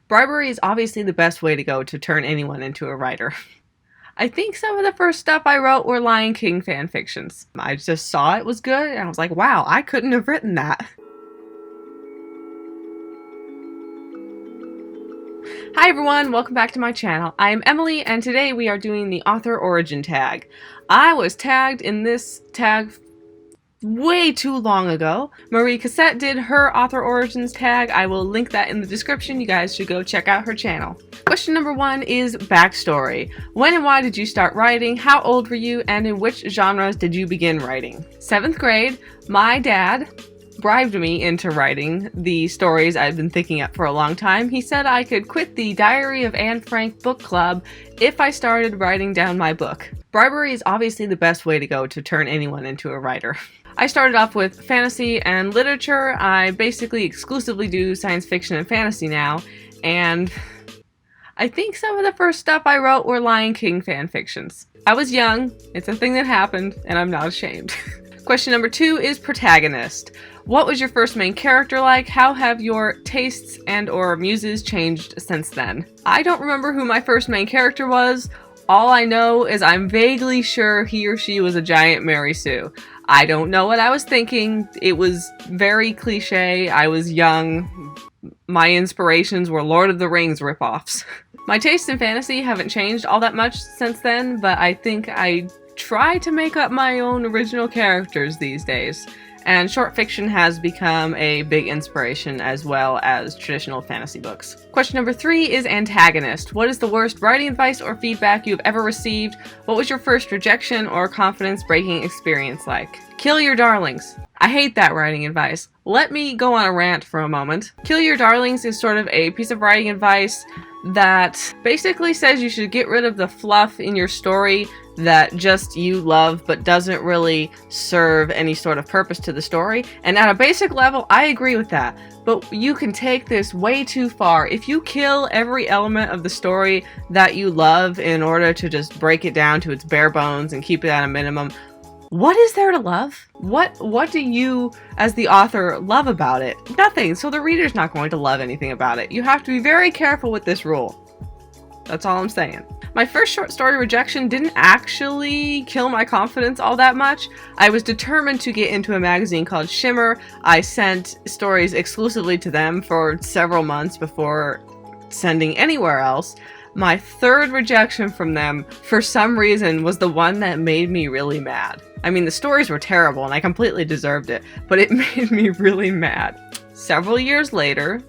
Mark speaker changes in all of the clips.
Speaker 1: Bribery is obviously the best way to go to turn anyone into a writer. I think some of the first stuff I wrote were Lion King fanfictions. I just saw it was good and I was like, wow, I couldn't have written that. Hi everyone, welcome back to my channel. I am Emily and today we are doing the author origin tag. I was tagged in this tag way too long ago. Marie Cassette did her author origins tag. I will link that in the description. You guys should go check out her channel. Question number 1 is backstory. When and why did you start writing? How old were you? And in which genres did you begin writing? 7th grade, my dad bribed me into writing the stories I've been thinking up for a long time. He said I could quit the Diary of Anne Frank book club if I started writing down my book. Bribery is obviously the best way to go to turn anyone into a writer. I started off with fantasy and literature. I basically exclusively do science fiction and fantasy now, and I think some of the first stuff I wrote were Lion King fanfictions. I was young, it's a thing that happened, and I'm not ashamed. Question number 2 is Protagonist. What was your first main character like? How have your tastes and or muses changed since then? I don't remember who my first main character was. All I know is I'm vaguely sure he or she was a giant Mary Sue. I don't know what I was thinking. It was very cliche. I was young. My inspirations were Lord of the Rings ripoffs. My tastes in fantasy haven't changed all that much since then, but I think I try to make up my own original characters these days. And short fiction has become a big inspiration as well as traditional fantasy books. Question number 3 is Antagonist. What is the worst writing advice or feedback you've ever received? What was your first rejection or confidence-breaking experience like? Kill your darlings. I hate that writing advice. Let me go on a rant for a moment. Kill your darlings is sort of a piece of writing advice that basically says you should get rid of the fluff in your story that just you love but doesn't really serve any sort of purpose to the story. And at a basic level, I agree with that. But you can take this way too far. If you kill every element of the story that you love in order to just break it down to its bare bones and keep it at a minimum, what is there to love? What do you, as the author, love about it? Nothing, so the reader's not going to love anything about it. You have to be very careful with this rule. That's all I'm saying. My first short story rejection didn't actually kill my confidence all that much. I was determined to get into a magazine called Shimmer. I sent stories exclusively to them for several months before sending anywhere else. My third rejection from them, for some reason, was the one that made me really mad. I mean, the stories were terrible and I completely deserved it, but it made me really mad. Several years later...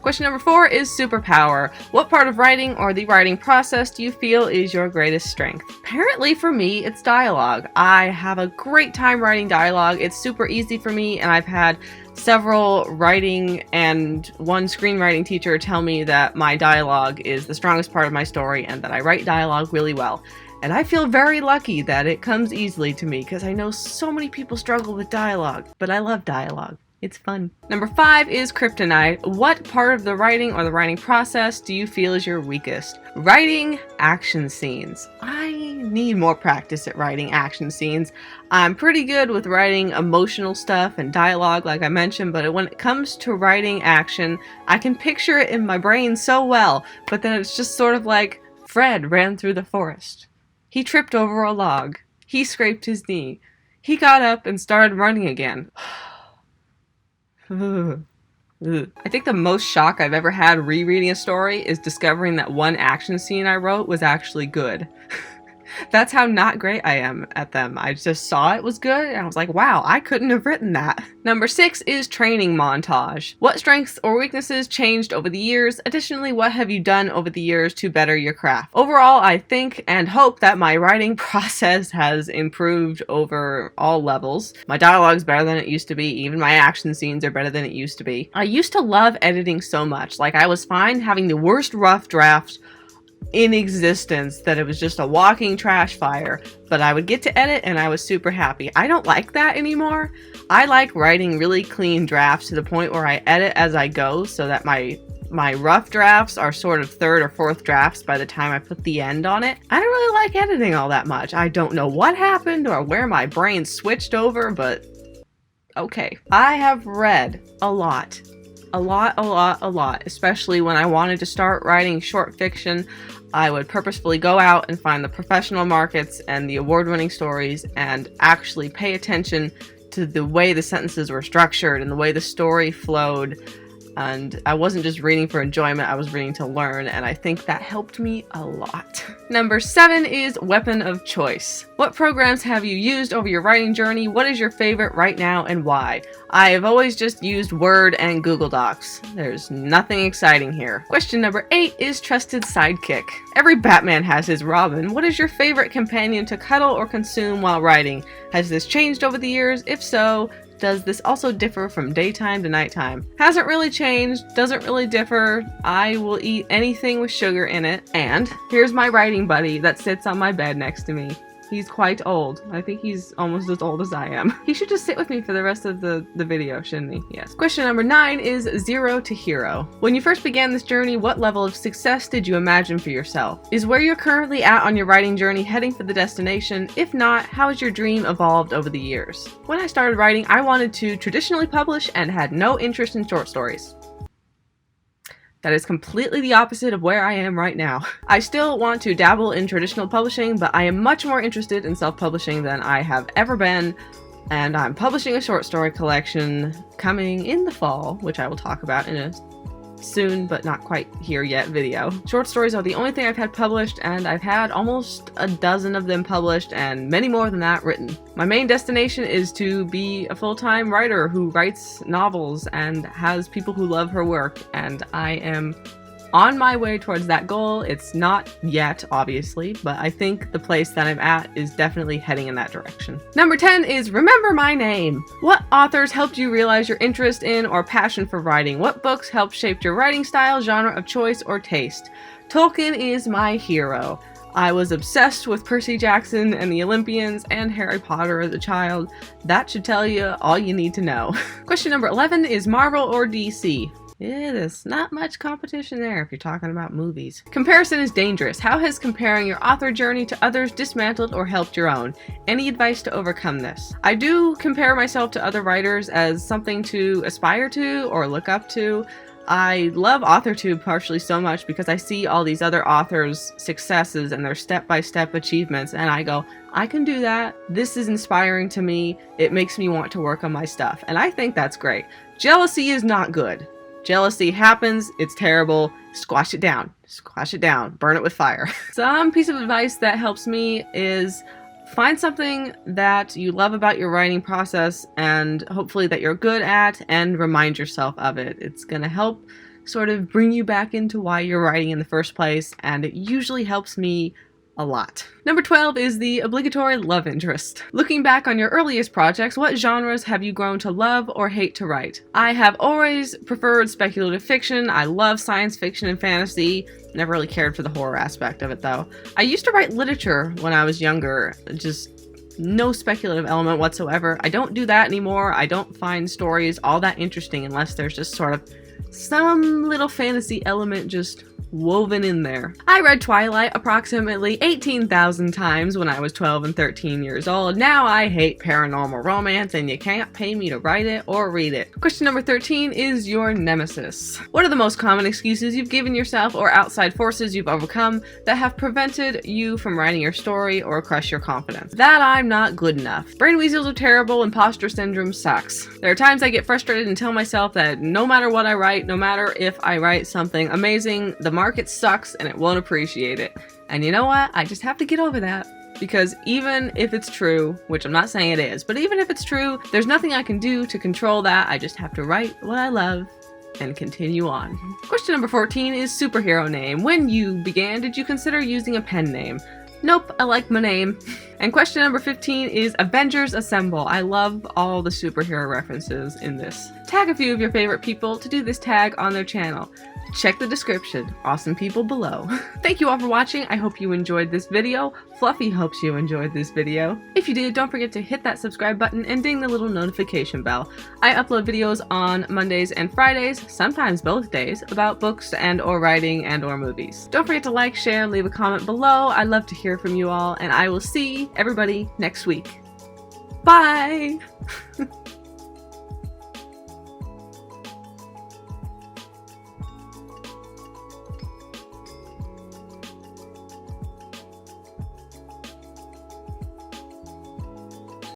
Speaker 1: Question number 4 is Superpower. What part of writing or the writing process do you feel is your greatest strength? Apparently for me, it's dialogue. I have a great time writing dialogue. It's super easy for me, and I've had several writing and one screenwriting teacher tell me that my dialogue is the strongest part of my story and that I write dialogue really well. And I feel very lucky that it comes easily to me because I know so many people struggle with dialogue, but I love dialogue. It's fun. Number 5 is Kryptonite. What part of the writing or the writing process do you feel is your weakest? Writing action scenes. I need more practice at writing action scenes. I'm pretty good with writing emotional stuff and dialogue, like I mentioned, but when it comes to writing action, I can picture it in my brain so well, but then it's just sort of like Fred ran through the forest. He tripped over a log. He scraped his knee. He got up and started running again. I think the most shock I've ever had rereading a story is discovering that one action scene I wrote was actually good. That's how not great I am at them. I just saw it was good and I was like, wow, I couldn't have written that. Number 6 is training montage. What strengths or weaknesses changed over the years? Additionally, what have you done over the years to better your craft? Overall, I think and hope that my writing process has improved over all levels. My dialogue's better than it used to be. Even my action scenes are better than it used to be. I used to love editing so much. Like, I was fine having the worst rough draft in existence, that it was just a walking trash fire, but I would get to edit and I was super happy. I don't like that anymore. I like writing really clean drafts to the point where I edit as I go so that my rough drafts are sort of third or fourth drafts by the time I put the end on it. I don't really like editing all that much. I don't know what happened or where my brain switched over, but okay. I have read a lot a lot, especially when I wanted to start writing short fiction. I would purposefully go out and find the professional markets and the award-winning stories and actually pay attention to the way the sentences were structured and the way the story flowed. And I wasn't just reading for enjoyment, I was reading to learn, and I think that helped me a lot. Number 7 is weapon of choice. What programs have you used over your writing journey? What is your favorite right now and why? I have always just used Word and Google Docs. There's nothing exciting here. Question number 8 is trusted sidekick. Every Batman has his Robin. What is your favorite companion to cuddle or consume while writing? Has this changed over the years? If so, does this also differ from daytime to nighttime? Hasn't really changed, doesn't really differ. I will eat anything with sugar in it. And here's my writing buddy that sits on my bed next to me. He's quite old. I think he's almost as old as I am. He should just sit with me for the rest of the video, shouldn't he? Yes. Question number 9 is 0 to hero. When you first began this journey, what level of success did you imagine for yourself? Is where you're currently at on your writing journey heading for the destination? If not, how has your dream evolved over the years? When I started writing, I wanted to traditionally publish and had no interest in short stories. That is completely the opposite of where I am right now. I still want to dabble in traditional publishing, but I am much more interested in self-publishing than I have ever been, and I'm publishing a short story collection coming in the fall, which I will talk about in a soon but not quite here yet video. Short stories are the only thing I've had published, and I've had almost a dozen of them published and many more than that written. My main destination is to be a full-time writer who writes novels and has people who love her work, and I am on my way towards that goal. It's not yet, obviously, but I think the place that I'm at is definitely heading in that direction. Number 10 is remember my name. What authors helped you realize your interest in or passion for writing? What books helped shape your writing style, genre of choice, or taste? Tolkien is my hero. I was obsessed with Percy Jackson and the Olympians and Harry Potter as a child. That should tell you all you need to know. Question number 11 is Marvel or DC? Yeah, there's not much competition there if you're talking about movies. Comparison is dangerous. How has comparing your author journey to others dismantled or helped your own? Any advice to overcome this? I do compare myself to other writers as something to aspire to or look up to. I love authortube partially so much because I see all these other authors' successes and their step-by-step achievements, and I go, I can do that. This is inspiring to me. It makes me want to work on my stuff, and I think that's great. Jealousy is not good. Jealousy happens, it's terrible, squash it down, burn it with fire. Some piece of advice that helps me is find something that you love about your writing process and hopefully that you're good at, and remind yourself of it. It's gonna help sort of bring you back into why you're writing in the first place, and it usually helps me a lot. Number 12 is the obligatory love interest. Looking back on your earliest projects, what genres have you grown to love or hate to write? I have always preferred speculative fiction. I love science fiction and fantasy. Never really cared for the horror aspect of it though. I used to write literature when I was younger, just no speculative element whatsoever. I don't do that anymore. I don't find stories all that interesting unless there's just sort of some little fantasy element just woven in there. I read Twilight approximately 18,000 times when I was 12 and 13 years old. Now I hate paranormal romance, and you can't pay me to write it or read it. Question number 13 is your nemesis. What are the most common excuses you've given yourself or outside forces you've overcome that have prevented you from writing your story or crushed your confidence? That I'm not good enough. Brain weasels are terrible. Imposter syndrome sucks. There are times I get frustrated and tell myself that no matter what I write, no matter if I write something amazing, the market sucks and it won't appreciate it. And you know what? I just have to get over that. Because even if it's true, which I'm not saying it is, but even if it's true, there's nothing I can do to control that. I just have to write what I love and continue on. Question number 14 is superhero name. When you began, did you consider using a pen name? Nope, I like my name. And question number 15 is Avengers Assemble. I love all the superhero references in this. Tag a few of your favorite people to do this tag on their channel. Check the description. Awesome people below. Thank you all for watching. I hope you enjoyed this video. Fluffy hopes you enjoyed this video. If you did, don't forget to hit that subscribe button and ding the little notification bell. I upload videos on Mondays and Fridays, sometimes both days, about books and or writing and or movies. Don't forget to like, share, and leave a comment below. I love to hear from you all, and I will see everybody next week. Bye!